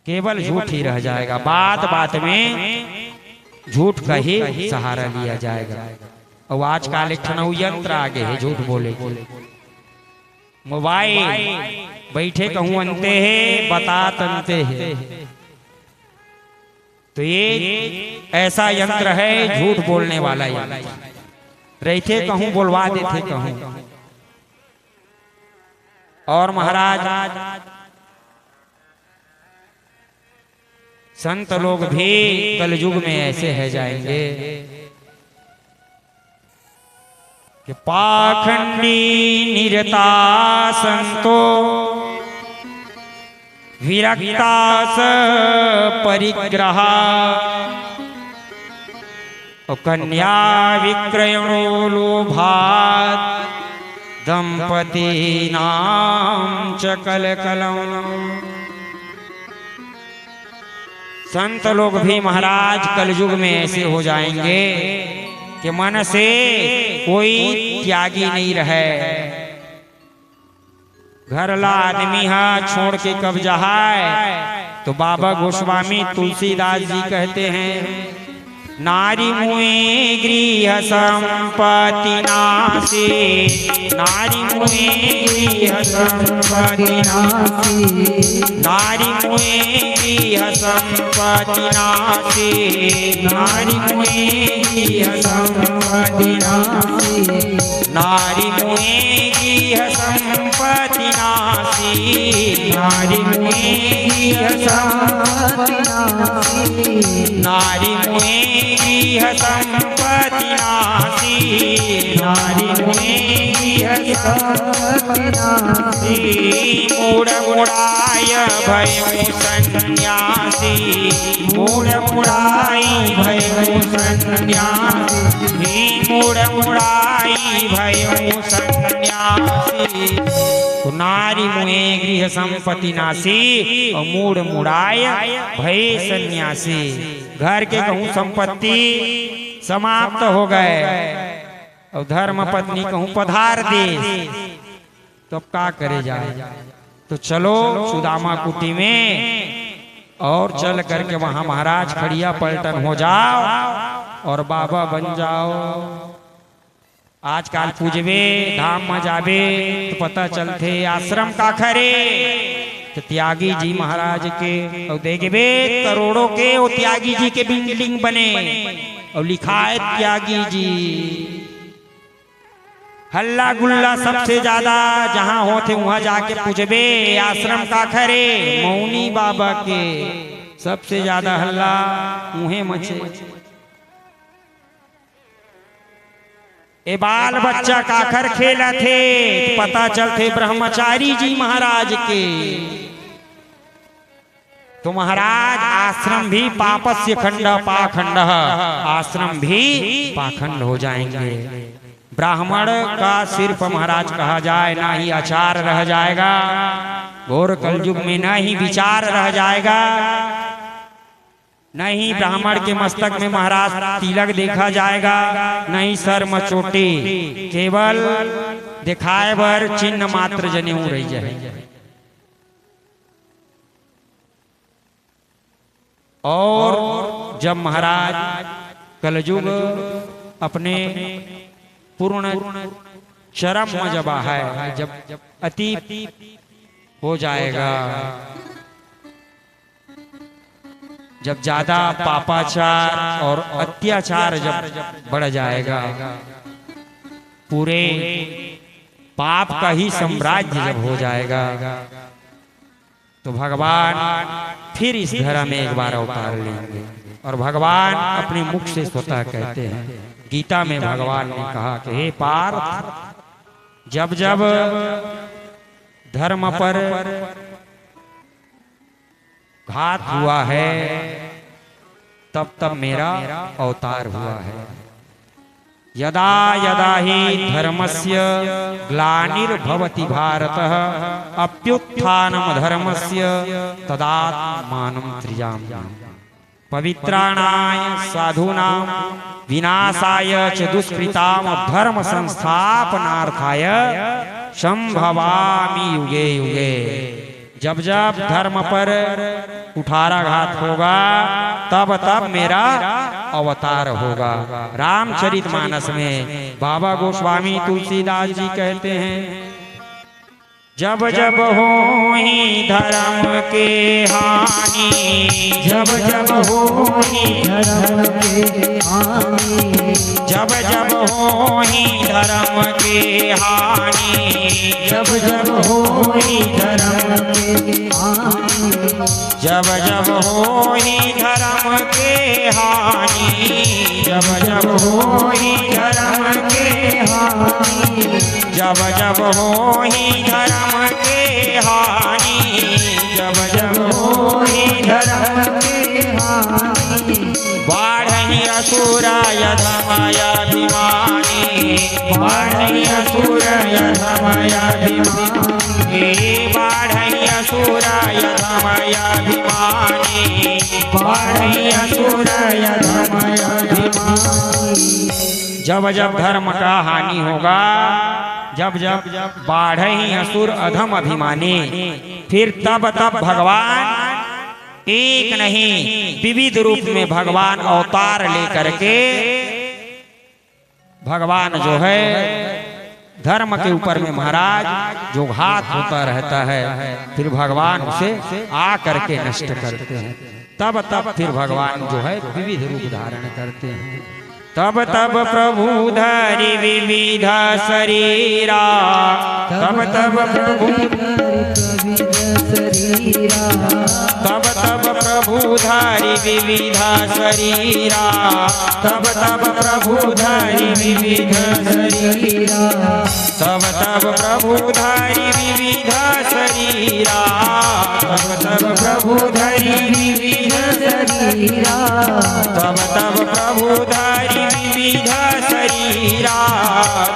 केवल झूठ ही रह जाएगा। बात बात में झूठ का ही सहारा लिया जाएगा। और आजकल एक यंत्र आगे है झूठ बोले। मोबाइल बैठे कहूं अंते है बता तंते है, तो ये ऐसा यंत्र है झूठ बोलने वाला यंत्र। रहते कहूं बुलवा देते कहूं। और महाराज संत लोग भी कलयुग में ऐसे है जाएंगे कि पाखंडी निरता संतो विरक्ता स परिग्रहा और कन्या विक्रयणो लोभात दंपति नाम च कलकलम। संत लोग भी महाराज कलयुग में ऐसे हो जाएंगे कि मन से कोई त्यागी नहीं रहे। घर ला आदमी छोड़ के कब जहाए, तो बाबा गोस्वामी तुलसीदास जी कहते हैं नारी मुए गृह संपत्ति नासी, नारी मुए गृह संपत्ति नासी, नारी मुए गृह संपत्ति नासी, नारी मुए गृह संपत्ति नासी, नारी मुए गृह संपत्ति नासी, नारी मुए गृह संपत्ति नासी, नारी मुए गृह संपत्ति नासी, नारी मुए गृह संपत्ति नासी। मूढ़ मुड़ाय भयो सन्यासी, मूढ़ मुड़ाई भयो सन्यासी, मूढ़ मुड़ाई भयो सन्यासी। तो नारी मुए गृह संपत्ति नासी और मूढ़ मुड़ाय भय सन्यासी। घर के कहूं संपत्ति समाप्त हो गए और धर्म पत्नी कहूं पधार दे, तो अब क्या करे जाए। तो चलो सुदामा कुटी में और चल करके वहां महाराज खड़िया पलटन हो जाओ और बाबा बन जाओ। आजकल पूजबे धाम में जाबे तो पता चलते आश्रम का खरे तो त्यागी जी महाराज के, और देखबे करोड़ों के वो त्यागी जी के बिल्डिंग बने और लिखा है त्यागी जी। हल्ला गुल्ला सबसे ज्यादा जहां होते वहां जाके पूछबे आश्रम का खरे मौनी बाबा के, सबसे ज्यादा हल्ला उन्हें मचे। ए बाल बच्चा काखर खेला थे पता चलते ब्रह्मचारी जी महाराज के। तो महाराज आश्रम भी पापस्य खंड पाखंड, आश्रम भी पाखंड हो जाएंगे। ब्राह्मण का सिर्फ महाराज कहा जाए ना ही आचार रह जाएगा, घोर कलयुग में न ही विचार रह जाएगा, नहीं ब्राह्मण के मस्तक में महाराज तिलक देखा जाएगा, नहीं सर मचोटी, केवल दिखाए बर चिन्ह मात्र जनेऊ रह जाए। और जब महाराज कलयुग अपने पूर्ण चरम में जब है, जब अति हो जाएगा, जब ज्यादा पापाचार और अत्याचार जब बढ़ जाएगा, पूरे पाप का ही साम्राज्य जब हो जाएगा, तो भगवान फिर इस धरा में एक बार अवतार लेंगे। और भगवान अपने मुख से स्वतः कहते हैं, गीता में भगवान ने कहा कि हे पार्थ, जब जब धर्म पर घात हुआ है तब तब मेरा अवतार हुआ है। यदा यदा हि धर्मस्य ग्लानिर्भवति भारतः अप्युत्थानं धर्मस्य तदात्मानं सृजाम्यहम्। पवित्राणाय साधूनां विनाशाय च दुष्कृतां धर्म संस्थापनार्थाय संभवामि युगे युगे। जब जब धर्म पर कुठाराघात होगा तब तब मेरा अवतार होगा। रामचरितमानस में बाबा गोस्वामी तुलसीदास जी कहते हैं, जब जब होई धर्म के हानि, जब जब होई धर्म के हानि, जब जब होई धर्म के हानि, जब जब होई धर्म के हानि, जब जब होई धर्म के हानि, जब जब होई धर्म के हानि, जब जब होई धर्म के हानि, जब जब होई धर्म के हानि, बाढ़ई असुर यधमयाभिमानी, बाढ़ई असुर यधमयाभिमानी, बाढ़ई असुर यधमयाभिमानी, बाढ़ई असुर यधमयाभिमानी। जब जब धर्म का हानि होगा, जब जब बाढ़ई असुर अधम अभिमानी, फिर तब तब भगवान एक नहीं विविध रूप में भगवान अवतार लेकर के भगवान जो है धर्म के ऊपर में महाराज जो घात होता रहता है, फिर भगवान उसे आ करके नष्ट करते हैं। तब तब फिर भगवान जो है विविध रूप धारण करते हैं। तब तब प्रभु धरि विविध शरीरा, तब तब प्रभु तब तब प्रभु धरि विविध शरीरा, तब तब प्रभु धरि विविध शरीरा, तब तब प्रभु धरि विविध शरीरा, तब तब प्रभु धरि विविध शरीरा, तब तब प्रभु धरि विविध शरीरा,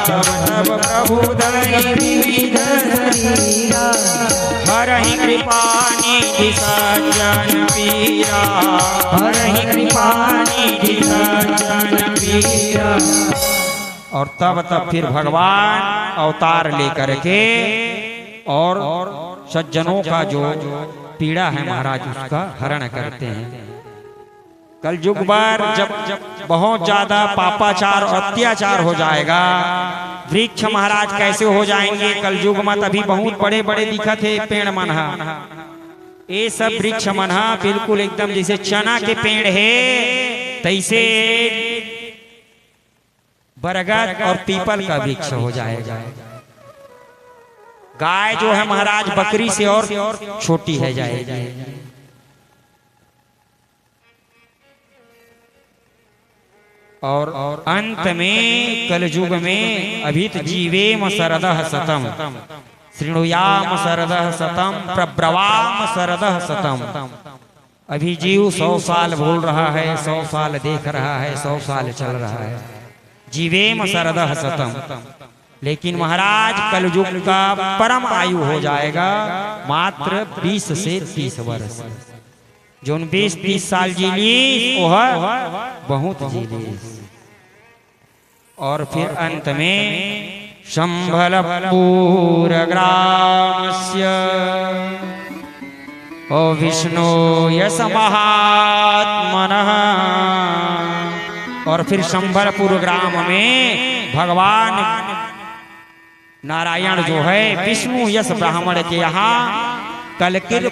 तब तब प्रभु धरि विविध शरीरा, हरहि कृपा निधि सज्जन पीरा, हरहि कृपा निधि सज्जन पीरा। और तब तब फिर भगवान अवतार लेकर के और सज्जनों का जो पीड़ा है महाराज उसका हरण करते हैं। कल युग बार जब बहुत ज्यादा पापाचार और अत्याचार हो जाएगा, वृक्ष महाराज कैसे हो जाएंगे कल युग में? तभी बहुत बड़े बड़े दिखत है पेड़ मनहा, ये सब वृक्ष मनहा बिल्कुल एकदम जैसे चना के पेड़ है तैसे बरगद और पीपल का वृक्ष हो जाएगा। गाय जो है महाराज बकरी से और छोटी है जाएगी। और अंत में कलयुग में अभित जीवेम शरदः शतम, शृणुयाम शरदः शतम, प्रब्रवाम शरदः शतम। अभी जीव 100 साल बोल रहा है, 100 साल देख रहा है, 100 साल चल रहा है, जीवेम शरदः शतम। लेकिन महाराज कलयुग का परम आयु हो जाएगा मात्र 20 से 30 वर्ष। जो 20-30 साल जी ली वह बहुत जी ली। और फिर अंत में शंभलपुर ग्रामस्य ओ विष्णु यश महात्मनः। और फिर शंभलपुर ग्राम में भगवान नारायण जो है विष्णु यश ब्राह्मण के यहाँ कलकिर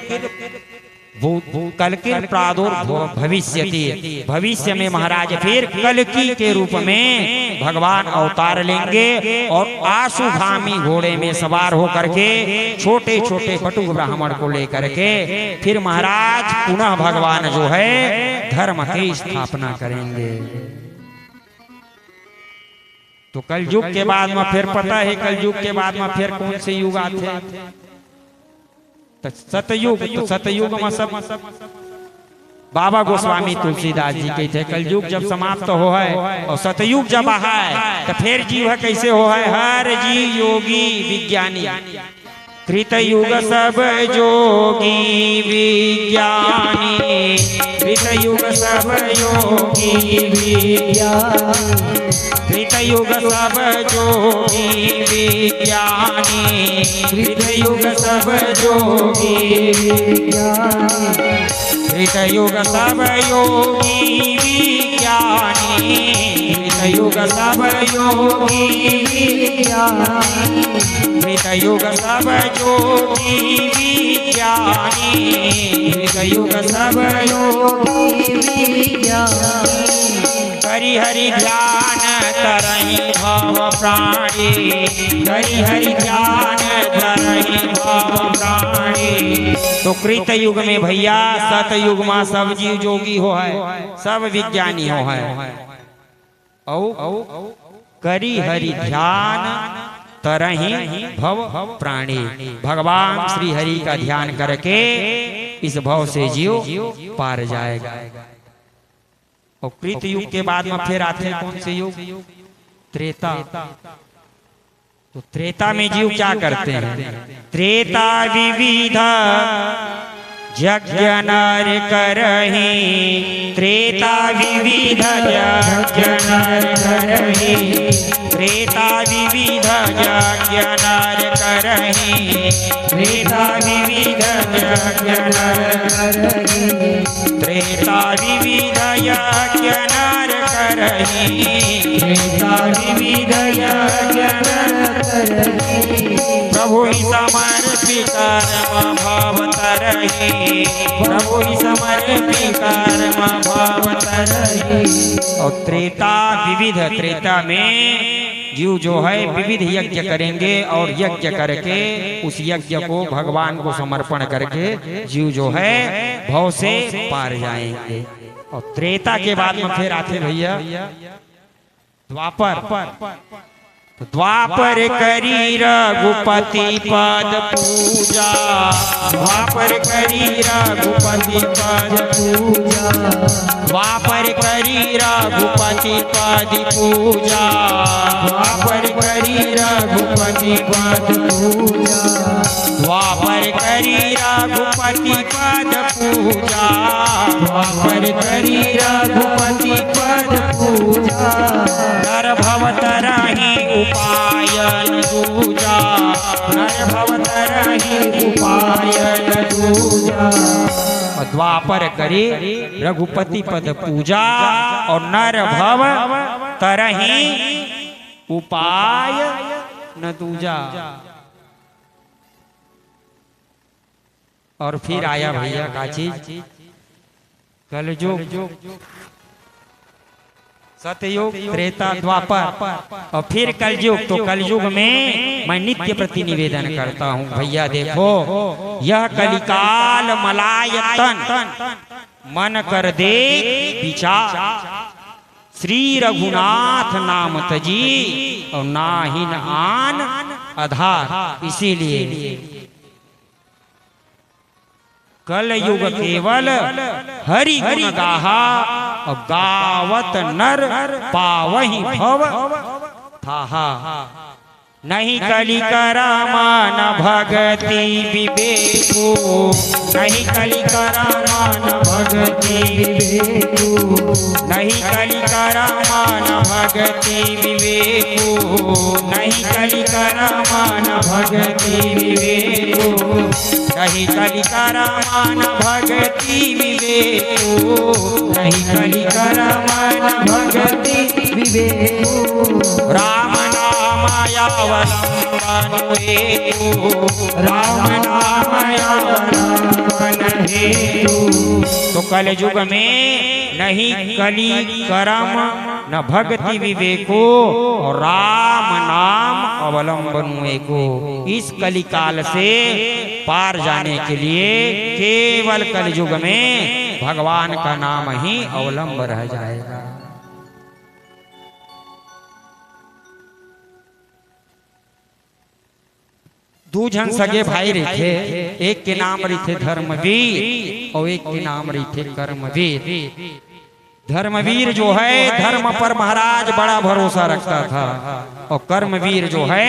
प्रादुर्भव भविष्यति, भविष्य में महाराज फिर कलकी के रूप में भगवान अवतार लेंगे और आशुभामी घोड़े में सवार होकर के छोटे छोटे बटुक ब्राह्मण को लेकर के फिर महाराज पुनः भगवान जो है धर्म की स्थापना करेंगे। तो कलयुग के बाद में फिर पता है कलयुग के बाद में फिर कौन से युग आते हैं? सतयुग। तो सतयुग में सब बाबा गोस्वामी तुलसीदास जी कहते हैं कलयुग जब समाप्त हो है और सतयुग जब आहा है तो फिर जीव कैसे हो है? हर जीव योगी विज्ञानी, कृत युग सब जोगी विज्ञानी, त्रेतयुग सब योगी विज्ञानी, त्रेतयुग सब योगी विज्ञानी, त्रेतयुग सब योगी विज्ञानी, त्रेतयुग सब योगी विज्ञानी, त्रेतयुग सब योगी विज्ञानी, त्रेतयुग सब योगी विज्ञानी, त्रेतयुग सब योगी विज्ञानी, हरि हरि ध्यान तरहि भव प्राणी, हरि हरि ध्यान तरहि भव प्राणी। तो कृत युग में भैया सतयुग में सब जीव जोगी हो है, सब विज्ञानी हो है। औ करी हरि ध्यान तरहि भव प्राणी, भगवान श्री हरि का ध्यान करके इस भव से जीव पार जाएगा। और कृत युग के बाद में फिर आते हैं कौन से युग? त्रेता। तो त्रेता में जीव क्या करते हैं? त्रेता विविध यज्ञ नर करहि, त्रेता विविध यज्ञ नर करहि, त्रेता विविध यज्ञ नर करहि, त्रेता विविध यज्ञ नर करहि, त्रेता विविध यज्ञ नर करहि, त्रेता विविध यज्ञ नर करहि, प्रभु ही समर्पित कर्म भाव तरहि, प्रभु ही समर्पित कर्म भाव तरहि। और त्रेता विविध, त्रेता में जीव जो है विविध यज्ञ करेंगे और यज्ञ करके उस यज्ञ को भगवान को समर्पण करके जीव जो है भव से पार जाएंगे। और त्रेता के बाद में फिर आते भैया द्वापर। द्वापर करी रघुपति पद पूजा, द्वापर करी रघुपति पद पूजा, द्वापर करी रघुपति पद पूजा, द्वापर करी रघुपति पद पूजा, द्वापर करी रघुपति पद पूजा, द्वापर करी रघुपति पद पूजा, नर भव तरहि उपायन दूजा, नर भव तरहि उपायन दूजा। द्वापर करे रघुपति पद पूजा और नर भव तरहि उपाय न दूजा। और फिर आया भैया का चीज कलयुग, सतयुग, त्रेता, द्वापर और फिर कलयुग। तो कलयुग में मैं नित्य प्रति निवेदन करता हूँ भैया देखो, यह कलिकाल मलायतन मन कर दे विचार, श्री रघुनाथ नाम तजी और नाहिन आन आधार। इसीलिए कल युग केवल हरि गुण गाहा और गावत नर पावहि भव थाहा। नहीं कली करामान भगति विवेकु, नहीं कली करामान भगति विवेकु, नहीं कली करामान भगति विवेकु, नहीं कली करामान भगति विवेकु, नहीं कली करामान भगति विवेकु, नहीं कली करामान भगति विवेकु। राम नाम अवलंबन हेतु, राम नाम अवलंबन हेतु। तो कलयुग में नहीं कली कर्म न भक्ति विवेको और राम नाम अवलंबन एको। इस कलिकाल से पार जाने के लिए केवल कलयुग में भगवान का नाम ही अवलंब रह जाएगा। दो जन सगे भाई रहे, एक के नाम रहे धर्मवीर और एक के नाम रहे कर्मवीर। धर्मवीर जो है धर्म पर महाराज बड़ा भरोसा रखता था और कर्मवीर जो है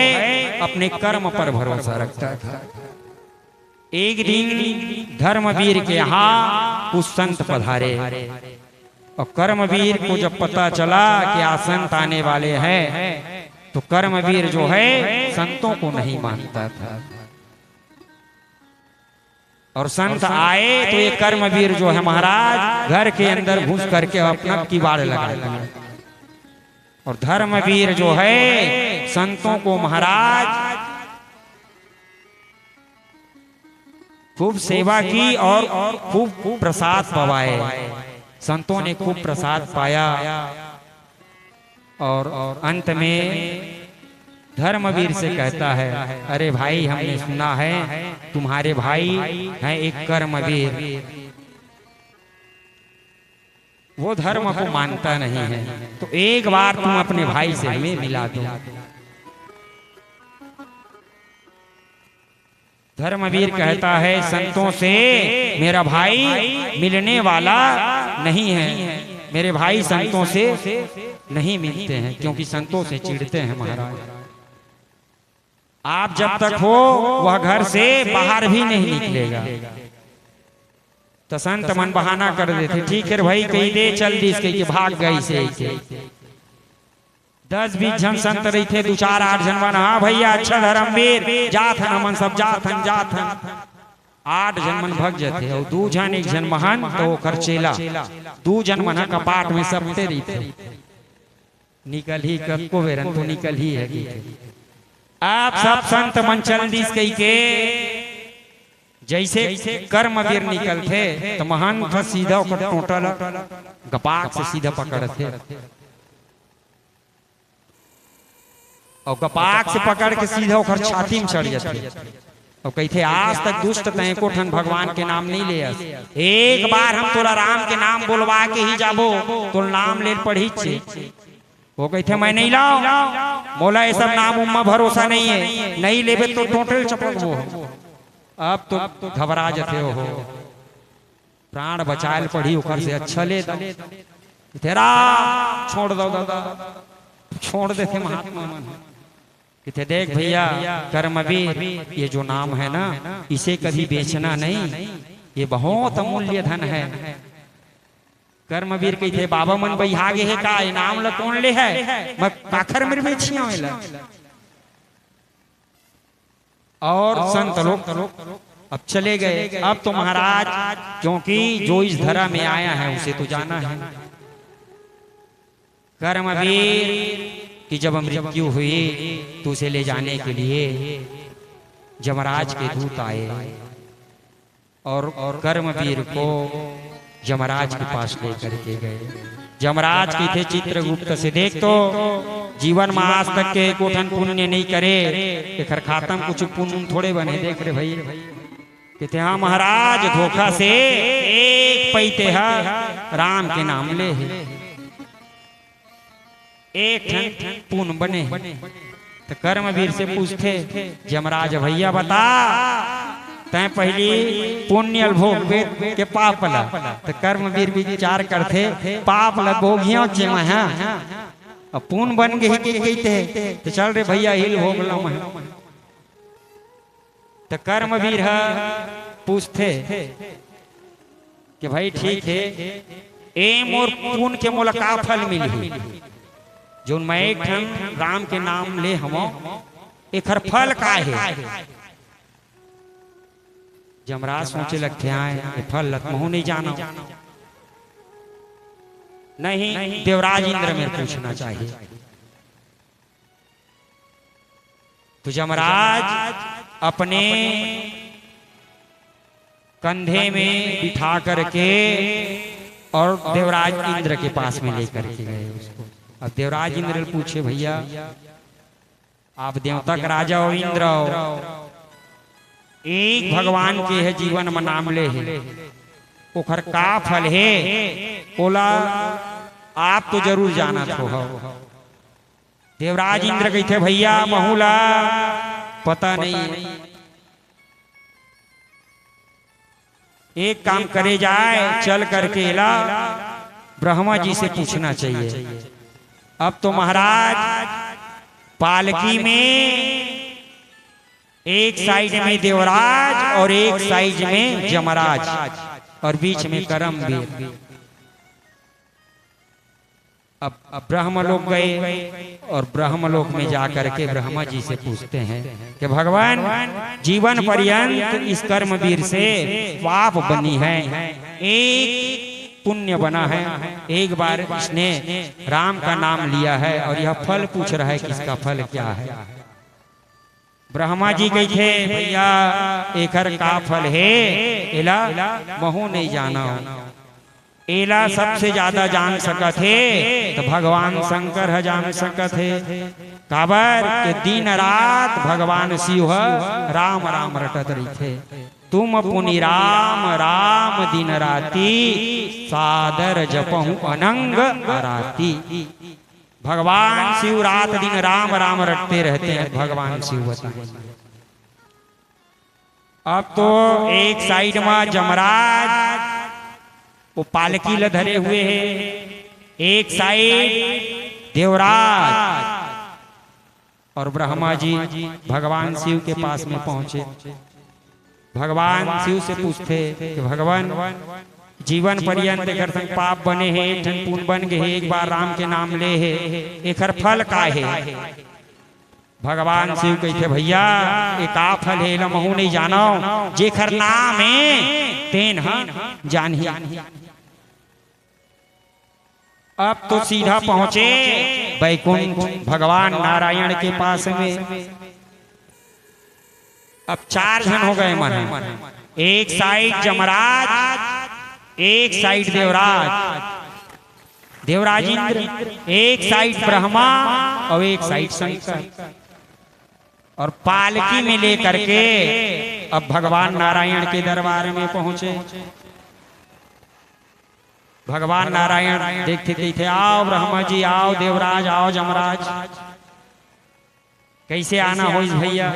अपने कर्म पर भरोसा रखता था। एक दिन धर्मवीर के यहाँ कुछ संत पधारे और कर्मवीर को जब पता चला कि आ संत आने वाले हैं तो कर्मवीर जो है संतों को नहीं मानता था। और संत आए तो ये कर्मवीर जो है महाराज घर के अंदर घुस करके अपना किवाड़ लगा दिया। और धर्मवीर जो है संतों को महाराज खूब सेवा की और खूब प्रसाद पवाए। संतों ने खूब प्रसाद पाया और अंत में धर्मवीर से कहता है, अरे भाई हमने सुना है तुम्हारे भाई हैं एक कर्मवीर, वो धर्म को मानता नहीं है, तो एक बार तुम अपने भाई से हमें मिला दो। धर्मवीर कहता है संतों से मेरा भाई मिलने वाला नहीं है, मेरे भाई संतों से नहीं मिलते हैं क्योंकि संतों से चिढ़ते हैं महाराज। आप जब तक हो वह घर से बाहर भी नहीं निकलेगा। तो संत मन बहाना कर देते, ठीक है भाई कही दे चल दी इसके भाग गई से 10-20 जन संत रही थे, 2-4-8 जन मन, हाँ भैया अच्छा धर्मवीर जात हन हमन सब जात हन 8 जन मन भग जाते और 2 जन 1 जन महान तो ओकर चेला 2 जन मन कपाट में सबते रही थे, निकल ही कब बेरन तो निकल ही है। आप सब संत मन चल दिस कही के जैसे कर्मवीर निकलते तो महान था सीधा टोटल गपाक से सीधा पकड़ते और गपाक से पकड़ के सीधा ओकर छाती में चढ़ जाते और कहते आज तक दुष्ट तय को ठन भगवान के नाम नहीं ले, एक बार हम तोरा राम के नाम बोलवा के ही जाबो तो नाम ले पढ़ी छे। वो कहते मैं नहीं लाओ, मोला ये सब नाम उम्मा भरोसा नहीं है, नहीं लेबे तो टोटल चपक वो। अब तो घबरा जाते हो, प्राण बचायल पढ़ी ओकर से अच्छा ले तेरा छोड़ दो दादा, छोड़ देते महात्मा मन। कहते देख भैया कर्मवीर ये जो नाम है ना इसे कभी बेचना नहीं, ये बहुत अमूल्य धन है। कर्मवीर कहते बाबा मन बहिहागे है का नाम ला कौन ले है, मैं काखर मेरे बेचिया और संत लोग अब चले गए। अब तो महाराज क्योंकि जो इस धरा में आया है उसे तो जाना है। कर्मवीर कि जब मृत्यु हुई तो उसे ले जाने के लिए जमराज के दूत आए और कर्मवीर को जमराज के पास लेकर के गए। जमराज की थे चित्रगुप्त से देख तो जीवन में आज तक के कोठन पुण्य नहीं करे, एकर खातम कुछ पुण्य थोड़े बने, देख रहे भाई कहते हाँ महाराज धोखा से एक पैते है राम के नाम ले एक पुण्य बने। तो कर्मवीर से पूछते जमराज भैया बता तय पहली पुण्य भोग के पाप ला, तो कर्मवीर भी विचार करते पाप ला भोगियों के मैं पुण्य बन गए कहते तो चल रे भैया हिल भोग ला मैं। तो कर्मवीर है पूछते कि भाई ठीक है एम और पुण्य के मोला का फल मिली जो मैं एक राम के नाम ले हम एक फल का है। जमराज सोचे लगते आए फल लतमहू नहीं जाना, नहीं देवराज इंद्र में पूछना चाहिए। तो जमराज अपने कंधे में बिठा करके और देवराज इंद्र के पास में लेकर के गए उसको। अब देवराज इंद्र पूछे भैया आप देवता का राजा हो इंद्र हो, एक भगवान के है जीवन में नाम ले है ओखर का फल है बोला आप तो जरूर जाना तो हो। देवराज इंद्र कहते भैया महूला पता नहीं, एक काम करे जाए चल करके ला ब्रह्मा जी से पूछना चाहिए। अब तो महाराज पालकी में एक साइड में देवराज और एक साइड में यमराज और बीच में करमवीर। अब ब्रह्मलोक गए और ब्रह्मलोक में जाकर के ब्रह्मा जी से पूछते हैं कि भगवान जीवन पर्यंत इस कर्मवीर से पाप बनी है, एक पुण्य बना है, एक बार इसने राम का नाम लिया है और यह फल पूछ रहा है कि इसका फल क्या है। ब्रह्मा जी कही थे भैया एकर का फल है एला महू नहीं जाना, एला सबसे ज्यादा जान सकत है तो भगवान शंकर है जान सकत है। काबर के दिन रात भगवान शिव राम राम रटत रही थे, तुम पुनि राम राम दिन राती सादर जपहु अनंग राती। भगवान शिव रात दिन राम राम रटते रहते हैं भगवान शिव बताए। अब तो एक साइड में यमराज वो पालकी ल धरे हुए है, एक साइड देवराज और ब्रह्मा जी भगवान शिव के पास में पहुंचे। भगवान शिव से पूछते कि भगवान जीवन पर्यंत एकर संग पाप बने है, एक ठन पुण्य बन गए, एक बार राम के नाम ले है, एकर फल का है। भगवान शिव कहते भैया एक आ फल है ला महू नहीं जानो, जेकर नाम है तेन जानी। अब तो सीधा पहुंचे वैकुंठ भगवान नारायण के पास में। अब 4 जन हो गए मन, एक साइड यमराज, एक साइड देवराज देवराज इंद्र, एक साइड ब्रह्मा और एक साइड शंकर, और पालकी में लेकर के अब भगवान नारायण के दरबार में पहुंचे। भगवान नारायण देखते देखते आओ ब्रह्मा जी आओ, देवराज आओ, यमराज कैसे आना हो भैया।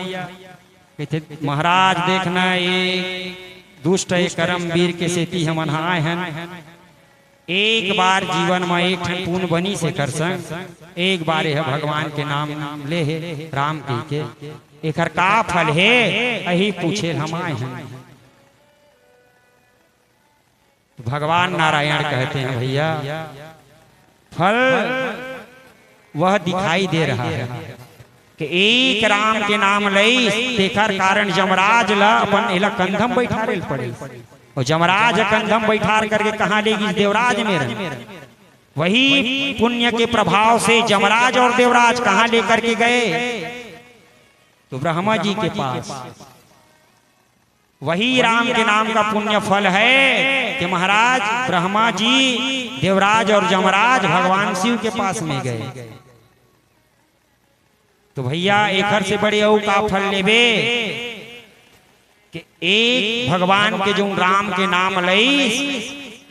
कहते महाराज देखना ये दुष्ट कर्मवीर के सेती हम अनहाय हैं, एक बार जीवन में एक ठन पुण्य बनी से कर संग, एक बार है भगवान के नाम ले है राम के एकर का फल है यही पूछे हम आए हैं। भगवान नारायण कहते हैं भैया फल वह दिखाई दे रहा है कि एक राम के नाम लई तेकर कारण यमराज ला अपन एला कंधम बैठारे पड़े, और यमराज कंधम बैठार करके कहाँ लेगी देवराज में रहे। वही पुण्य के प्रभाव से यमराज और देवराज कहाँ लेकर के गए तो ब्रह्मा जी के पास। वही राम के नाम का पुण्य फल है कि महाराज ब्रह्मा जी देवराज और यमराज भगवान शिव के पास में गए। तो भैया एक से बड़े औ का फल लेबे कि एक भगवान के जो राम के नाम लई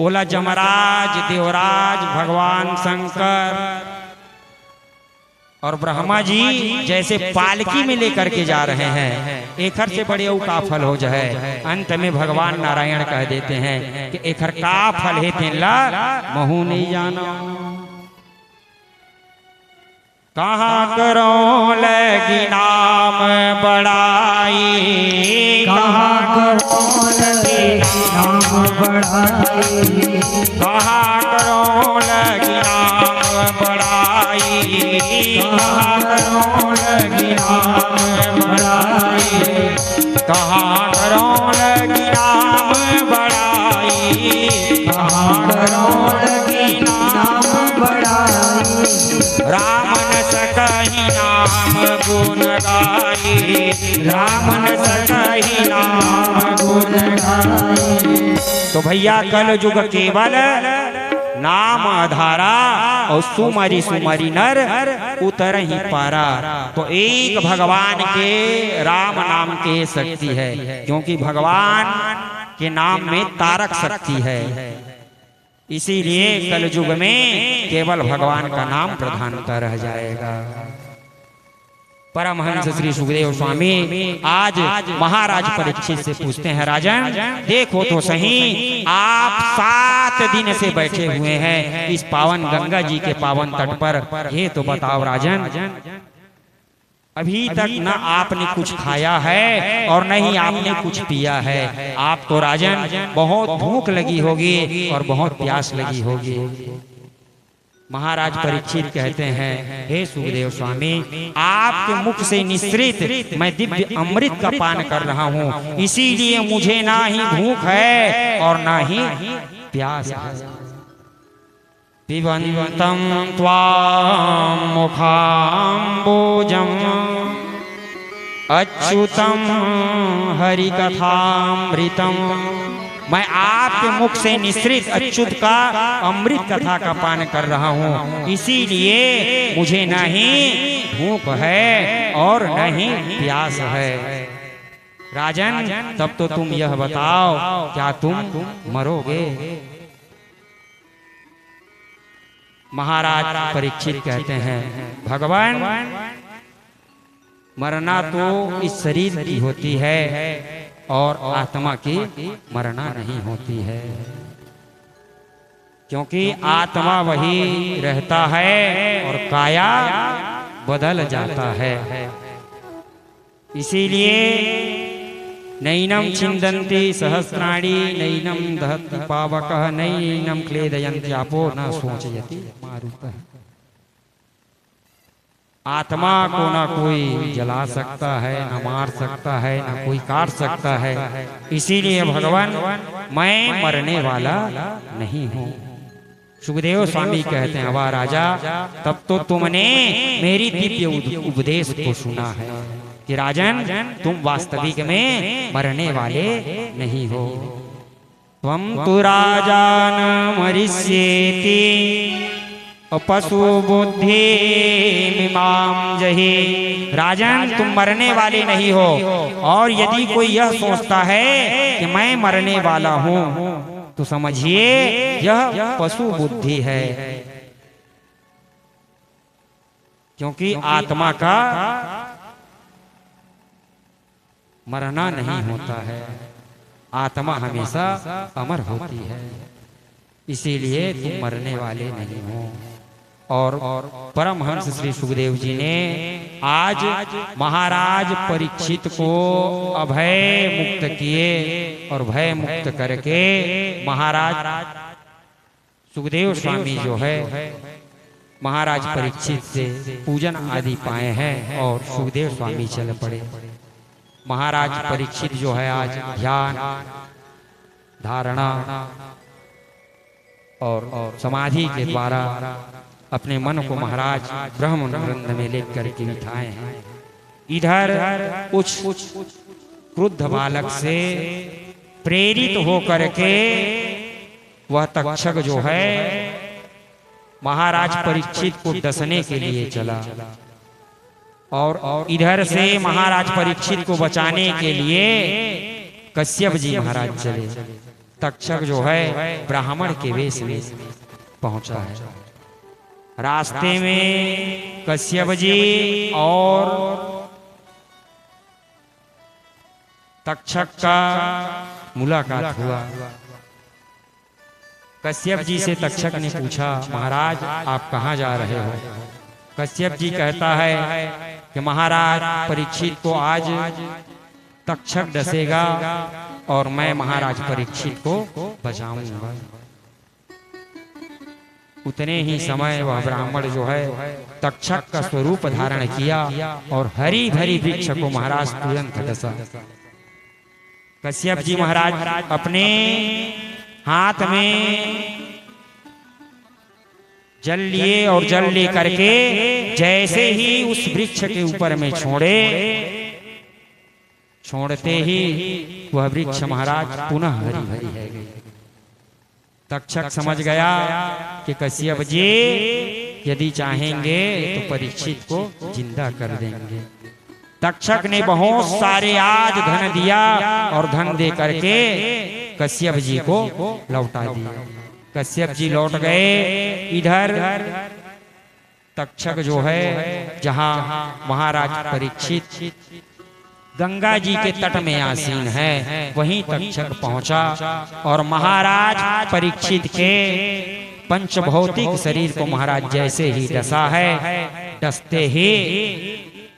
ओला यमराज देवराज भगवान शंकर और ब्रह्मा जी जैसे पालकी में लेकर के जा रहे हैं, एखर से बड़े औ का फल हो जाए। अंत में भगवान नारायण कह देते हैं कि एखर का फल है तेला महू नहीं जाना। कहाँ करो लगी नाम बड़ाई, कहाँ करो लगी नाम बड़ाई, कहाँ करो लगी नाम बड़ाई, कहाँ करो लगी नाम बड़ाई, कहाँ करो लगी नाम बड़ाई, कहाँ करो लगी नाम बड़ाई। राम न सकहि नाम गुण गाई, राम न सकहि नाम गुण गाई। तो भैया कल युग केवल नाम आधारा और सुमरी सुमरी नर उतर ही पारा। तो एक भगवान के राम नाम के शक्ति है, क्योंकि भगवान के नाम में तारक शक्ति है। इसीलिए कल युग में केवल भगवान का नाम प्रधानता रह जाएगा। परमहंस श्री सुखदेव स्वामी आज महाराज परीक्षित से पूछते हैं, राजन देखो तो सही, आप 7 दिन से बैठे हुए हैं इस पावन गंगा जी के पावन तट पर, ये तो बताओ राजन अभी तक न आपने कुछ खाया है और न ही आपने कुछ पिया है। आपको राजन बहुत भूख लगी होगी और बहुत प्यास लगी होगी। महाराज परीक्षित कहते हैं, हे सुखदेव स्वामी, आपके मुख से निश्रित मैं दिव्य अमृत का पान कर रहा हूँ, इसीलिए मुझे ना ही भूख है और ना ही प्यास है। पिबन्तं त्वां मुखाम्बोजम् अच्युतं हरिकथामृतं, मैं आपके मुख से निश्रित अच्युत का अमृत कथा का पान कर रहा हूँ, इसीलिए मुझे नहीं भूख है और नहीं प्यास है। राजन, तब तो तुम यह बताओ, क्या तुम मरोगे? महाराज परीक्षित कहते हैं, भगवान, मरना तो इस शरीर की होती है और आत्मा की मरना नहीं होती है, क्योंकि आत्मा वही रहता है और काया बदल जाता है। इसीलिए नैनम छिन्दन्ति सहस्राणि नैनम दहति पावकः नैनम क्लेदयन्त्यापो न शोचयति मारुतः। आत्मा को ना कोई जला सकता है, न मार सकता है, न कोई काट सकता है। इसीलिए भगवान, मैं मरने वाला नहीं हूँ। सुखदेव स्वामी कहते हैं, वाह राजा, तब तो तुमने मेरी दिव्य उपदेश को सुना है कि राजन, तुम वास्तविक में मरने वाले नहीं हो। त्वं तु राजान मरिष्येति अपशु बुद्धि मिमां जहि। राजन, तुम मरने वाले नहीं हो, और यदि कोई यह सोचता है कि मैं मरने वाला हूँ तो समझिए यह पशु बुद्धि है, क्योंकि आत्मा का मरना नहीं होता है, आत्मा हमेशा अमर होती है। इसीलिए तुम मरने वाले नहीं हो। और परमहंस श्री सुखदेव जी ने आज महाराज परीक्षित को अभय मुक्त किए, और भय मुक्त करके महाराज सुखदेव स्वामी जो है महाराज परीक्षित से पूजन आदि पाए हैं और सुखदेव स्वामी चल पड़े। महाराज परीक्षित जो है आज ध्यान, धारणा और समाधि के द्वारा अपने मन को महाराज ब्रह्म ग्रंथ में लेकर करके बिठाए हैं। इधर कुछ क्रुद्ध बालक से प्रेरित होकर के वह तक्षक जो है महाराज परीक्षित को डसने के लिए चला, और इधर से महाराज परीक्षित को बचाने के लिए कश्यप जी महाराज चले। तक्षक जो है ब्राह्मण के वेश में पहुंचा है। रास्ते में कश्यप जी और तक्षक का मुलाकात हुआ। कश्यप जी से तक्षक ने पूछा, महाराज आप कहाँ जा रहे हो? कश्यप जी कहता है कि महाराज परीक्षित को आज तक्षक डसेगा और मैं महाराज परीक्षित को बचाऊंगा। उतने ही समय वह ब्राह्मण जो है तक्षक का स्वरूप धारण किया और हरी भरी वृक्ष को महाराज तुरंत डसा। कश्यप जी महाराज अपने हाथ में जल लिए और जल ले करके जैसे ही उस वृक्ष के ऊपर में छोड़ते ही वह वृक्ष महाराज पुनः हरी भरी है गई। तक्षक समझ गया कि कश्यप जी यदि चाहेंगे तो परीक्षित को जिंदा कर देंगे। तक्षक ने बहुत सारे आज धन दिया और धन दे करके कश्यप जी को लौटा दिया। कश्यप जी लौट गए। इधर तक्षक जो है जहां महाराज परीक्षित गंगा जी के तट में आसीन है वहीं तक्षक पहुंचा और महाराज परीक्षित के पंचभौतिक शरीर को महाराज जैसे ही डसा है, डसते ही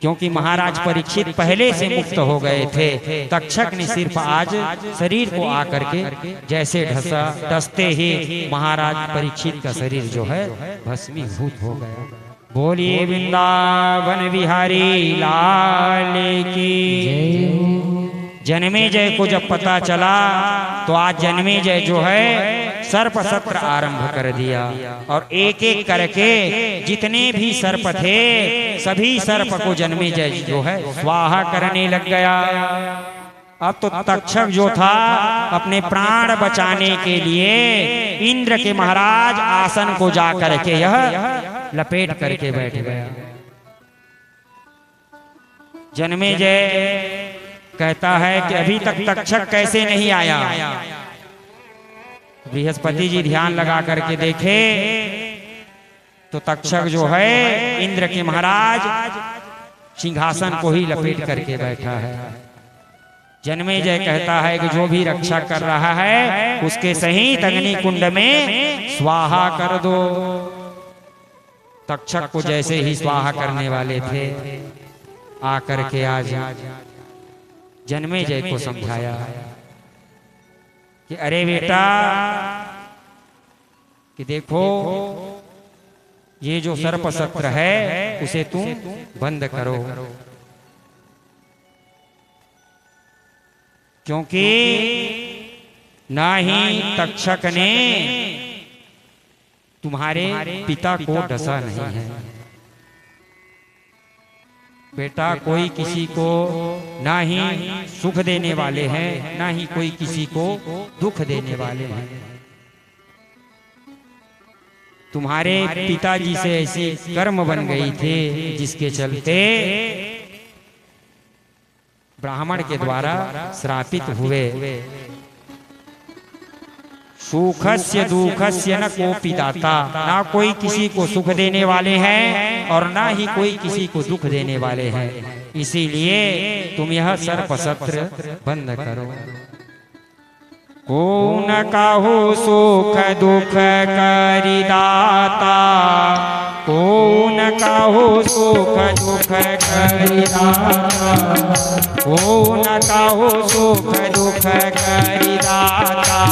क्योंकि महाराज परीक्षित पहले से मुक्त हो गए थे। तक्षक ने सिर्फ आज शरीर को आकर के जैसे ढसा, डसते ही महाराज परीक्षित का शरीर जो है भस्मीभूत हो गया। बोलिए वृंदावन बिहारी लाल की। जन्मेजय को जब पता चला तो आज जन्मेजय जो है सर्प सत्र आरंभ कर दिया और एक एक करके जितने भी सर्प थे सभी सर्प को जन्मेजय जो है स्वाहा करने लग गया। अब तो तक्षक जो था अपने प्राण बचाने के लिए इंद्र के महाराज आसन को जा करके यह लपेट करके बैठ गया। जन्मेजय कहता है कि अभी तक तक्षक कैसे नहीं आया। बृहस्पति जी ध्यान लगा करके देखे तो तक्षक जो है इंद्र के महाराज सिंहासन को ही लपेट करके बैठा है। जन्मेजय कहता है कि जो भी रक्षा कर रहा है उसके सहित अग्नि कुंड में स्वाहा कर दो। तक्षक को जैसे ही स्वाहा करने वाले थे आकर के आज जन्मेजय को समझाया कि अरे बेटा कि देखो ये जो सर्प सत्र है उसे तुम बंद करो, क्योंकि ना ही तक्षक ने तुम्हारे पिता को डसा नहीं है। बेटा कोई किसी को ना ही सुख देने वाले हैं ना ही कोई किसी को दुख देने वाले हैं। तुम्हारे पिताजी से ऐसी कर्म बन गई थी जिसके चलते ब्राह्मण के द्वारा श्रापित हुए। सुखस्य दुखस्य न कोपि दाता, ना कोई किसी को सुख देने वाले हैं और ना ही कोई किसी को दुख देने वाले हैं। इसीलिए तुम यह सर्प सत्र बंद करो। को न काहू सुख दुख करि दाता, को न काहू सुख दुख करि दाता, को न काहू सुख दुख करि दाता।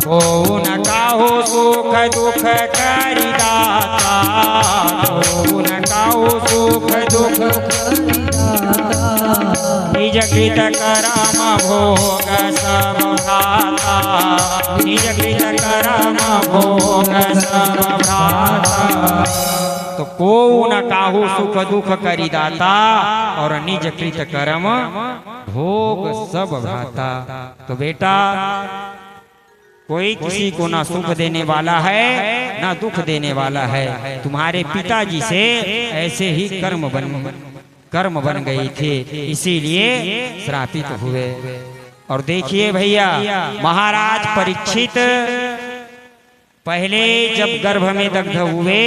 को न काहू सुख दुख करि दाता, को न काहू सुख दुख करि दाता। निज कृत करम भोग सब भ्राता, निज कृत करम भोग सब भ्राता। तो को न काहू सुख दुख करि दाता और निज कृत कर्म भोग सब भ्राता। तो बेटा कोई किसी को ना सुख देने वाला है ना दुख देने वाला है। तुम्हारे पिताजी से ऐसे ही कर्म बन गई थी, इसीलिए श्रापित हुए। और देखिए भैया महाराज परीक्षित पहले जब गर्भ में दग्ध हुए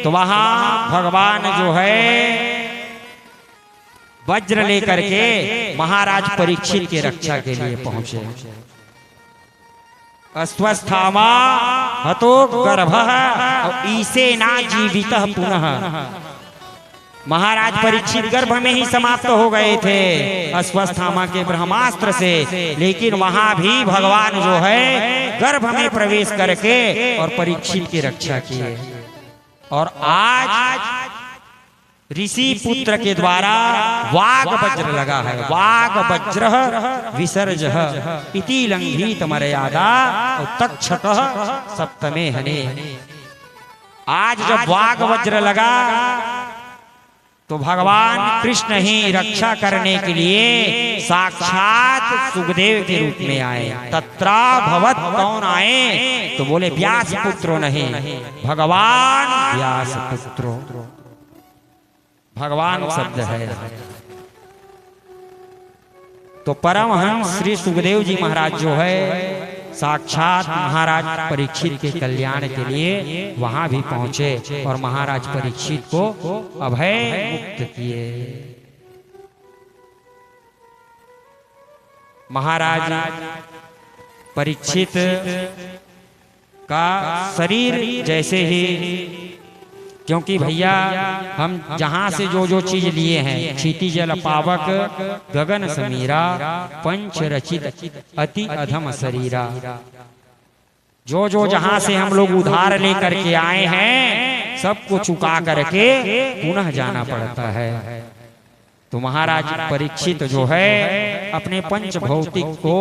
तो वहां भगवान जो है वज्र लेकर के महाराज परीक्षित के रक्षा के लिए पहुंचे। अस्वस्थामा हतो गर्भः ईसे ना जीवित पुनः। महाराज परीक्षित गर्भ में ही समाप्त हो गए थे अस्वस्थामा के ब्रह्मास्त्र से, लेकिन वहां भी भगवान जो है गर्भ में प्रवेश करके और परीक्षित की रक्षा किए। और आज ऋषि पुत्र के द्वारा वाग वज्र लगा है। वाग वज्र विसर्ज इति लंघित मर्यादा तक्षक सप्तमे हने। आज जब वाग वज्र लगा तो भगवान कृष्ण ही रक्षा करने के लिए साक्षात सुखदेव के रूप में आए। तत्रा भवत कौन आए तो बोले व्यास पुत्रो नहीं, भगवान व्यास पुत्रो। भगवान शब्द है। तो परमहंस श्री सुखदेव जी महाराज जो है साक्षात महाराज परीक्षित के कल्याण के लिए वहां भी पहुंचे और महाराज परीक्षित को अभय मुक्त किए। महाराज परीक्षित का शरीर जैसे ही, क्योंकि भैया हम जहाँ से जो जो चीज लिए हैं, क्षिति जल पावक गगन समीरा पंच रचित अति अधम शरीरा, जो जो जहाँ से हम लोग उधार लेकर के आए हैं सबको चुका करके पुनः जाना पड़ता है। तो महाराज परीक्षित जो है अपने पंच भौतिक को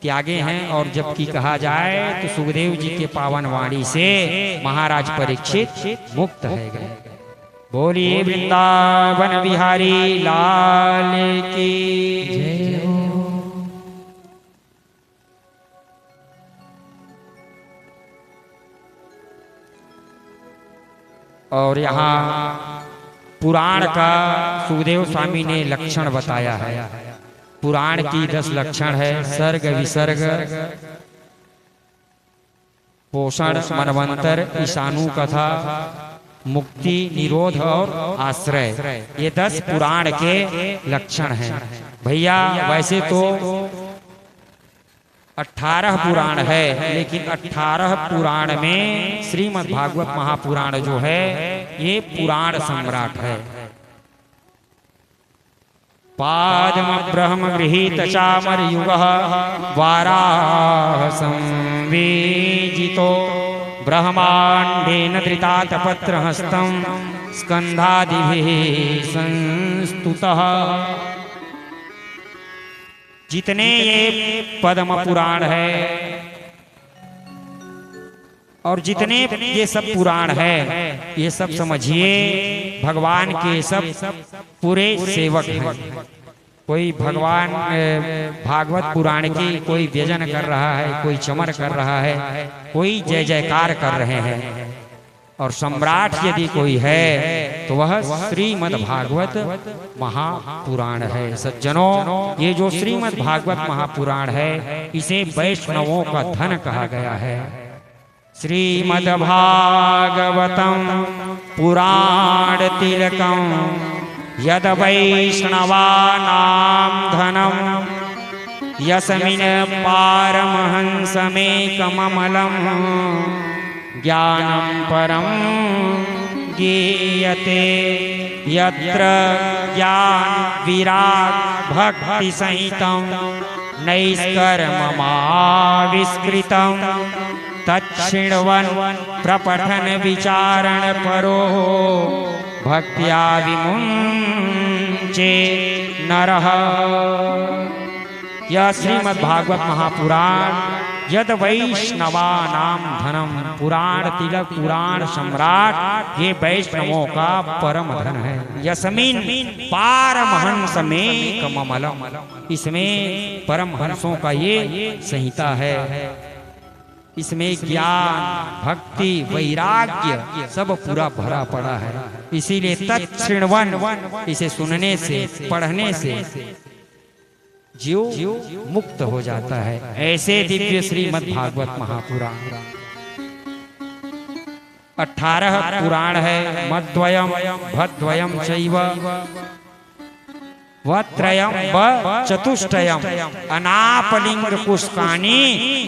त्यागे हैं, और जबकि कहा जाए तो सुखदेव जी के पावन वाणी से महाराज परीक्षित मुक्त है गए। बोलिए वृंदावन बिहारी लाल की जय हो। और यहाँ पुराण का सुखदेव स्वामी ने लक्षण बताया है। पुराण की 10 लक्षण है, सर्ग विसर्ग पोषण मनवंतर ईशानु कथा मुक्ति निरोध और आश्रय, ये 10 पुराण के लक्षण हैं। भैया वैसे तो 18 पुराण है, लेकिन 18 पुराण में श्रीमद् भागवत महापुराण जो है ये पुराण सम्राट है। पाद्म ब्रह्म गृहीत चामर युग वाराह संवेजितो ब्रह्मांडेन धृतात पत्र हस्तम स्कंधादिभिः संस्तुतः। जितने ये पद्म पुराण है और जितने ये सब पुराण है, ये सब समझिए भगवान के सब पूरे सेवक हैं। कोई भगवान भागवत पुराण की कोई व्यजन कर रहा है, कोई चमर कर रहा है, कोई जय जयकार कर रहे हैं। और सम्राट यदि कोई है तो वह श्रीमद् भागवत महापुराण है। सज्जनों, ये जो श्रीमद् भागवत महापुराण है इसे वैष्णवों का धन कहा गया है। श्रीमद् भागवतम पुराण तिलकम यद वैष्णवानां धनम यस्मिन् पारमहंसमेकममलं ज्ञानं परं गीयते यत्र ज्ञान विराग भक्ति सहितं नैष्कर्ममाविष्कृतं तच्छृण्वन् प्रपठन विचारण परो भक्त्या विमुञ्चे नरः। यह श्रीमद् भागवत महापुराण यद वैष्णवानां धनम, पुराण तिलक पुराण सम्राट, ये वैष्णवों का परम धन है। यस्मिन् पारमहंसमेकममलं, इसमें परमहंसों का ये संहिता है। इसमें ज्ञान भक्ति वैराग्य सब पूरा भरा पड़ा है। इसीलिए तच्छृण्वन, इसे सुनने से पढ़ने से जीव मुक्त हो जाता है। ऐसे दिव्य श्रीमद् भागवत महापुराण 18 पुराण है। मद्वयम भद्वयम चैव वत्रयम व चतुष्टयम अनापलिंग पुष्पाणि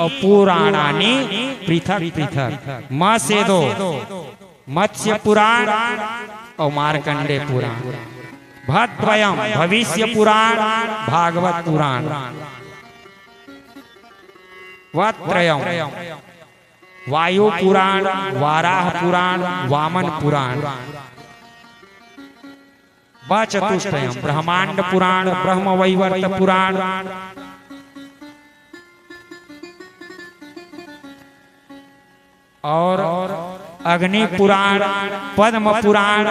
और पुराणानि पृथक पृथक। म से 2 मत्स्य पुराण और मार्कंडे पुराण। भद्वयम भविष्य पुराण भागवत पुराण। वत्रयम वायु पुराण वाराह पुराण वामन पुराण। चतुष्टयम ब्रह्मांड पुराण ब्रह्म वैवर्त पुराण। और अग्नि पुराण पद्म पुराण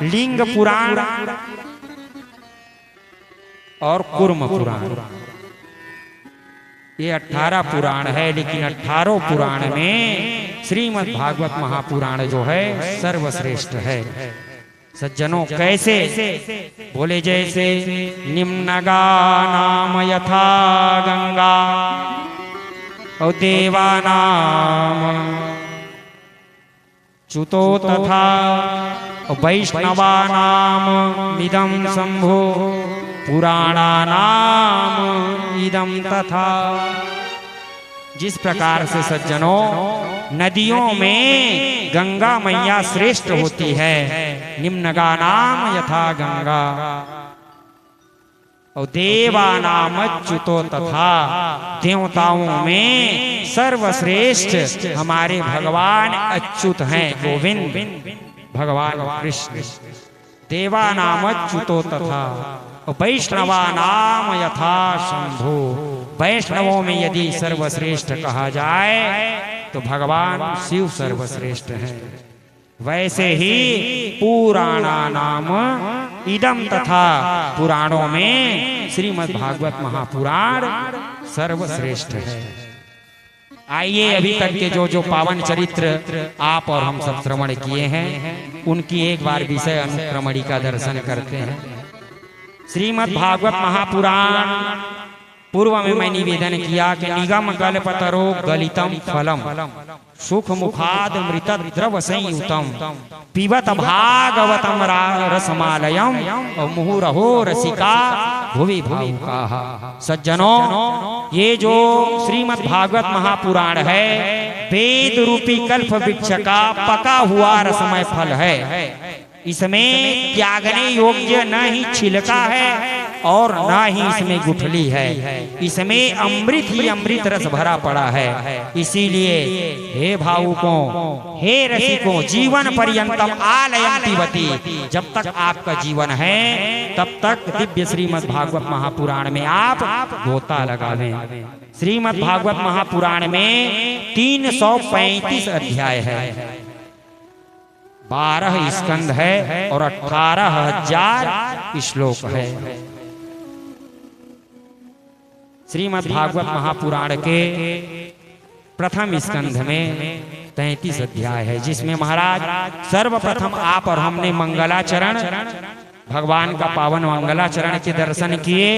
लिंग पुराण और कूर्म पुराण। ये 18 पुराण है, लेकिन 18 पुराण में श्रीमद् भागवत महापुराण जो है सर्वश्रेष्ठ है। सज्जनों, कैसे बोले? जैसे निम्नगा नाम यथा गंगा और देवानाम च्युतो तथा वैष्णवानाम इदं शंभो पुराणानाम इदं तथा। जिस प्रकार से सज्जनों नदियों में गंगा मैया श्रेष्ठ होती है, निम्नगा नाम यथा गंगा, और देवानाम अच्युतो तथा देवताओं में सर्वश्रेष्ठ हमारे भगवान अच्युत हैं, गोविंद भगवान कृष्ण। देवानाम अच्युतो तथा वैष्णवा नाम यथा शंभु, वैष्णवों में यदि सर्वश्रेष्ठ कहा जाए तो भगवान शिव सर्वश्रेष्ठ है। वैसे ही पुराणा नाम इदम, तथा पुराणों में श्रीमद् भागवत महापुराण सर्वश्रेष्ठ है। आइए अभी तक के जो पावन चरित्र आप और हम सब श्रवण किए हैं, उनकी एक बार विषय अनुक्रमणी का दर्शन करते हैं। श्रीमद् भागवत महापुराण पूर्व में मैं निवेदन किया कि निगम गलपतरो गलितम फलम सुख मुखाद मृत द्रव संयुतम पिबत भागवतम रसमालयम और मुहुरहो रसिका भुवि भावुकाः। सज्जनों, ये जो श्रीमद् भागवत महापुराण है वेद रूपी कल्प वृक्ष का पका हुआ रसमय फल है। इसमें त्यागने योग्य न ही छिलका है और न ही इसमें गुठली है, इसमें अमृत ही अमृत रस भरा पड़ा है। इसीलिए हे भावुकों, हे रसिकों, जीवन पर्यंतम आलयम पिबती, जब तक आपका जीवन है तब तक दिव्य श्रीमद् भागवत महापुराण में आप गोता लगावें। श्रीमद् भागवत महापुराण में 335 अध्याय है, 12 स्कंद है और 18,000 श्लोक है। श्रीमद् भागवत महापुराण के प्रथम स्कंध में 33 अध्याय है, जिसमें महाराज सर्वप्रथम आप और हमने मंगलाचरण, भगवान का पावन मंगलाचरण के दर्शन किए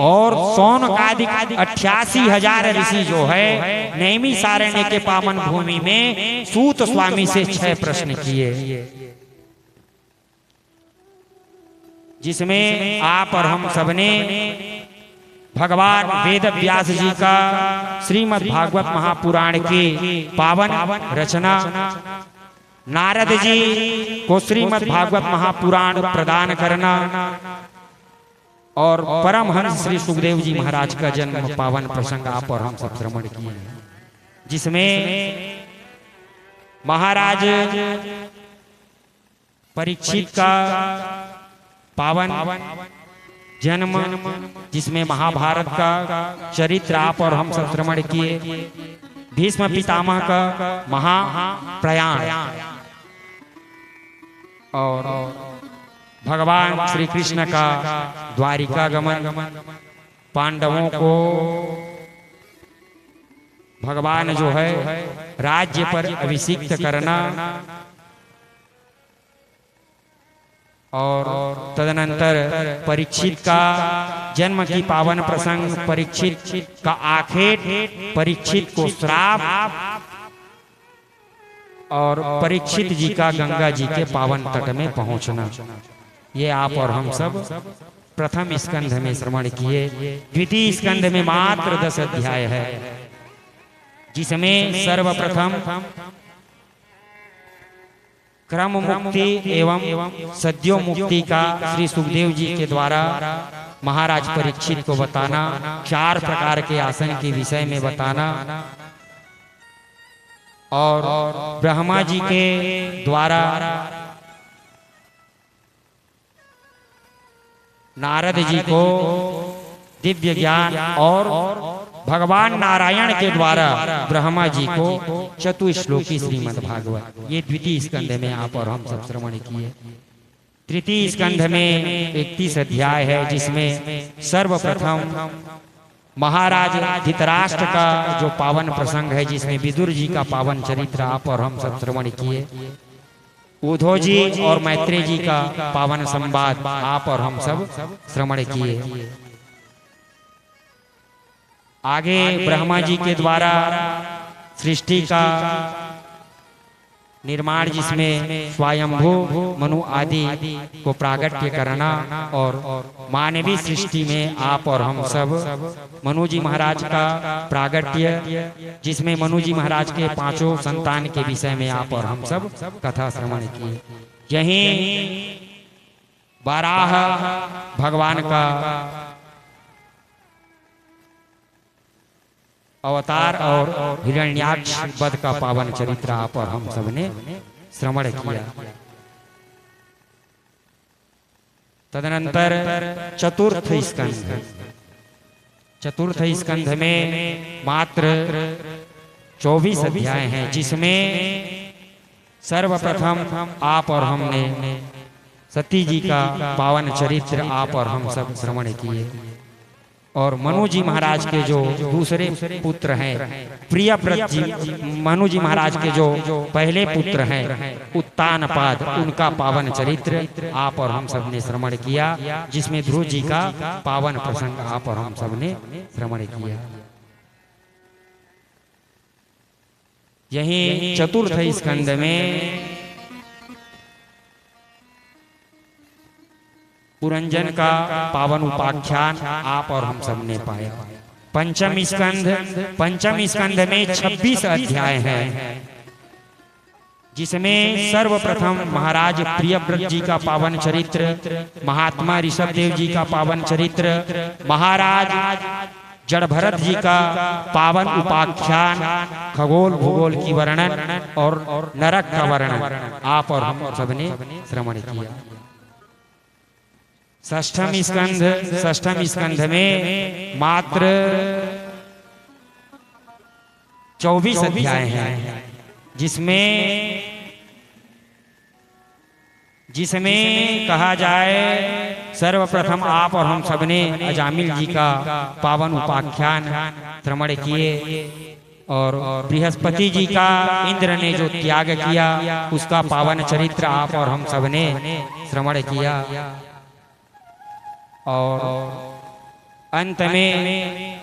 और सौनकादिक 88,000 ऋषि जो है नैमिषारण्य के पावन भूमि में सूत स्वामी से 6 प्रश्न किए, जिसमें आप और हम सबने भगवान वेद व्यास जी का श्रीमद् भागवत महापुराण की पावन रचना, नारद जी को श्रीमद् भागवत महापुराण प्रदान करना और परमहंस श्री सुखदेव जी महाराज का जन्म पावन प्रसंग आप और हम सब श्रवण किए, जिसमें महाराज परीक्षित का पावन जन्म, जिसमें महाभारत का चरित्र आप और हम सब श्रवण किए, भीष्म पितामह का महाप्रयाण और भगवान श्री कृष्ण का द्वारिका गमन, पांडवों को भगवान जो है राज्य पर अभिषिक्त करना और तदनंतर परीक्षित का जन्म की पावन प्रसंग, परीक्षित का आखेट, परीक्षित को श्राप और परीक्षित जी का गंगा जी के पावन तट में पहुंचना, ये आप और हम सब प्रथम स्कंध में श्रवण किए। द्वितीय स्कंध में मात्र 10 अध्याय है, जिसमें सर्वप्रथम क्रम मुक्ति एवं सद्यो मुक्ति का श्री सुखदेव जी के द्वारा महाराज परीक्षित को बताना, 4 प्रकार के आसन के विषय में बताना और ब्रह्मा जी के द्वारा नारद जी को दिव्य ज्ञान और भगवान नारायण के द्वारा ब्रह्मा जी को चतुश्लोकी श्रीमद् भागवत, ये द्वितीय स्कंध में आप और हम सब श्रवण किए। तृतीय स्कंध में 31 अध्याय है, जिसमें सर्वप्रथम महाराज धृतराष्ट्र का जो पावन प्रसंग है, जिसमें विदुर जी का पावन चरित्र आप और हम सब श्रवण किए। उद्धव जी और मैत्रेय जी का पावन संवाद आप और हम सब श्रवण किए। आगे ब्रह्मा जी के द्वारा सृष्टि का निर्माण जिसमें स्वयंभू मनु आदि को प्रागट्य करना और मानवीय सृष्टि में आप और हम सब मनु जी महाराज का प्रागट्य जिसमें मनु जी महाराज के पांचों संतान के विषय में आप और हम सब कथा श्रवण किए। यही बाराह भगवान का अवतार और हिरण्याक्ष वध का पावन चरित्र आप और हम सब ने श्रवण किया। तदनंतर चतुर्थ स्कंध में मात्र 24 अध्याय हैं, जिसमें सर्वप्रथम आप और हमने सती जी का पावन चरित्र आप और हम सब श्रवण किए और मनु जी महाराज के जो दूसरे पुत्र हैं प्रियव्रत जी, मनु जी महाराज के जो पहले पुत्र हैं उत्तानपाद, उनका पावन चरित्र आप और हम सब ने श्रवण किया, जिसमें ध्रुव जी का पावन प्रसंग आप और हम सब ने श्रवण किया। यही चतुर्थ स्कंद में पुरंजन का पावन उपाख्यान आप और हम सब ने पाया। पंचम स्कंध में 26 अध्याय हैं, जिसमें सर्वप्रथम महाराज प्रियव्रत जी का पावन चरित्र, महात्मा ऋषभदेव जी का पावन चरित्र, महाराज जड़भरत जी का पावन उपाख्यान, खगोल भूगोल की वर्णन और नरक का वर्णन आप और हम सब ने श्रवण किया। षष्ठम स्कंध में मात्र 24 अध्याय हैं, जिसमें कहा जाए सर्वप्रथम आप और हम सबने अजामिल जी का पावन उपाख्यान श्रवण किए और बृहस्पति जी का इंद्र ने जो त्याग किया उसका पावन चरित्र आप और हम सबने श्रवण किया और अंत में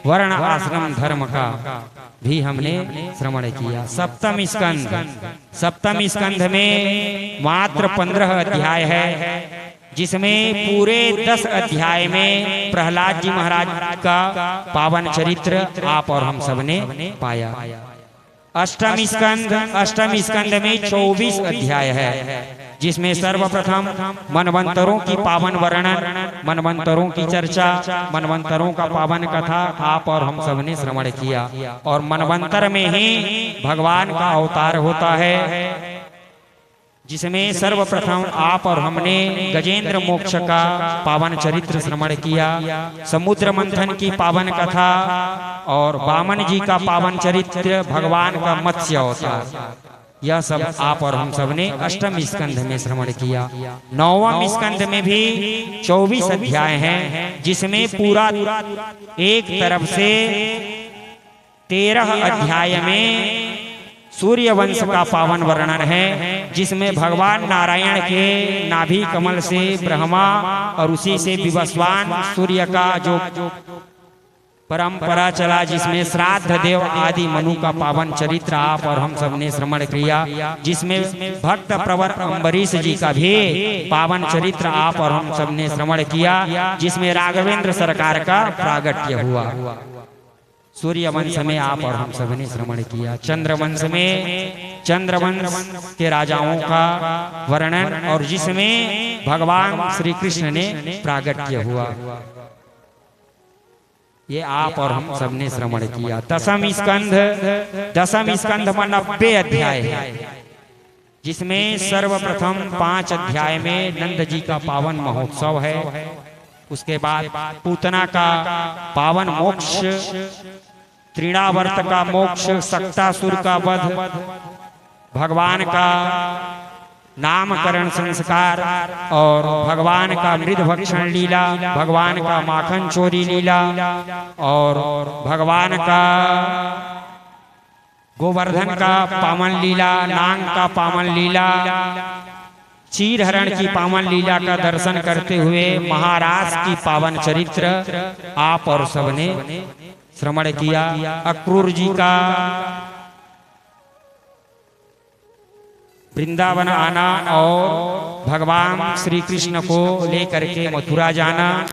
वर्ण आश्रम धर्म का भी हमने श्रवण किया। सप्तम स्कंध में मात्र 15 अध्याय है, जिसमें पूरे 10 अध्याय में प्रहलाद जी महाराज का पावन चरित्र आप और हम सबने पाया। अष्टम स्कंध में 24 अध्याय है, जिसमें सर्वप्रथम मनवंतरों की पावन वर्णन, मनवंतरों की चर्चा, मनवंतरों का पावन कथा आप और हम सब ने श्रवण किया और मनवंतर में ही भगवान का अवतार होता है, जिसमें सर्वप्रथम आप और हमने गजेंद्र मोक्ष का पावन चरित्र श्रवण किया, समुद्र मंथन की पावन कथा और वामन जी का पावन चरित्र, भगवान का मत्स्य अवतार, यह सब आप और हम सब ने अष्टम स्कंध में श्रवण किया। नौवां स्कंध में भी 24 अध्याय हैं, जिसमें पूरा एक तरफ से 13 अध्याय में सूर्य वंश का पावन वर्णन है, जिसमें भगवान नारायण के नाभि कमल से ब्रह्मा और उसी से विवस्वान सूर्य का जो परंपरा चला, जिसमें श्राद्ध देव आदि मनु का पावन चरित्र आप और हम सब ने श्रवण किया, जिसमें भक्त प्रवर अम्बरीश जी का भी पावन चरित्र आप और हम सब ने श्रवण किया, जिसमें राघवेंद्र सरकार का प्रागट्य हुआ। सूर्य वंश में आप और हम सब ने श्रवण किया। चंद्रवंश में चंद्रवंश के राजाओं का वर्णन और जिसमें भगवान श्री कृष्ण ने प्रागट्य हुआ, ये आप और हम सब ने श्रवण किया। दसम स्कंध में 90 अध्याय है, जिसमें सर्वप्रथम 5 अध्याय में नंद जी का पावन महोत्सव है, उसके बाद पूतना का पावन मोक्ष, तृणावर्त का मोक्ष, सक्तासुर का वध, भगवान का नामकरण संस्कार और भगवान का मृद भक्षण लीला, भगवान का माखन चोरी लीला और भगवान का गोवर्धन का पावन लीला, नांग का पावन लीला, चीर हरण की पावन लीला का दर्शन करते हुए महाराज की पावन चरित्र आप और सबने श्रवण किया। अक्रूर जी का वृंदावन आना और भगवान श्री कृष्ण को लेकर के मथुरा जाना,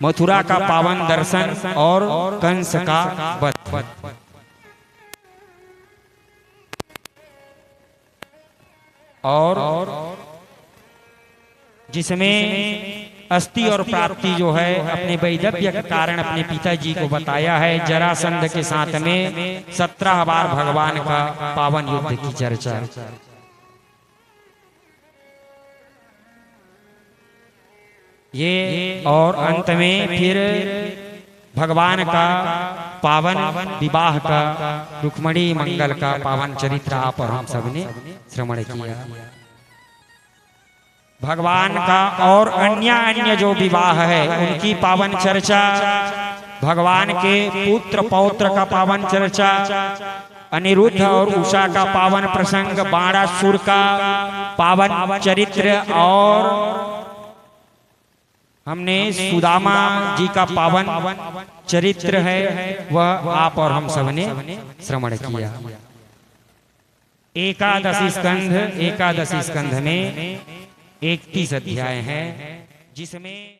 मथुरा का पावन दर्शन और कंस का वध। और जिसमें अस्थि और प्राप्ति जो है अपने वैधव्य के कारण अपने पिताजी को बताया है। जरासंध के साथ में 17 बार भगवान का पावन युद्ध की चर्चा। ये और अंत में फिर भगवान का पावन विवाह का, रुक्मणी मंगल का पावन चरित्र आप और हम सबने श्रवण किया। भगवान का और अन्य जो विवाह है उनकी पावन चर्चा, भगवान के पुत्र पौत्र का पावन चर्चा, अनिरुद्ध और उषा का पावन प्रसंग, बाणासुर का पावन चरित्र, और हमने सुदामा जी का पावन चरित्र है वह आप और हम सबने श्रवण किया। एकादशी स्कंध में 31 अध्याय है जिसमें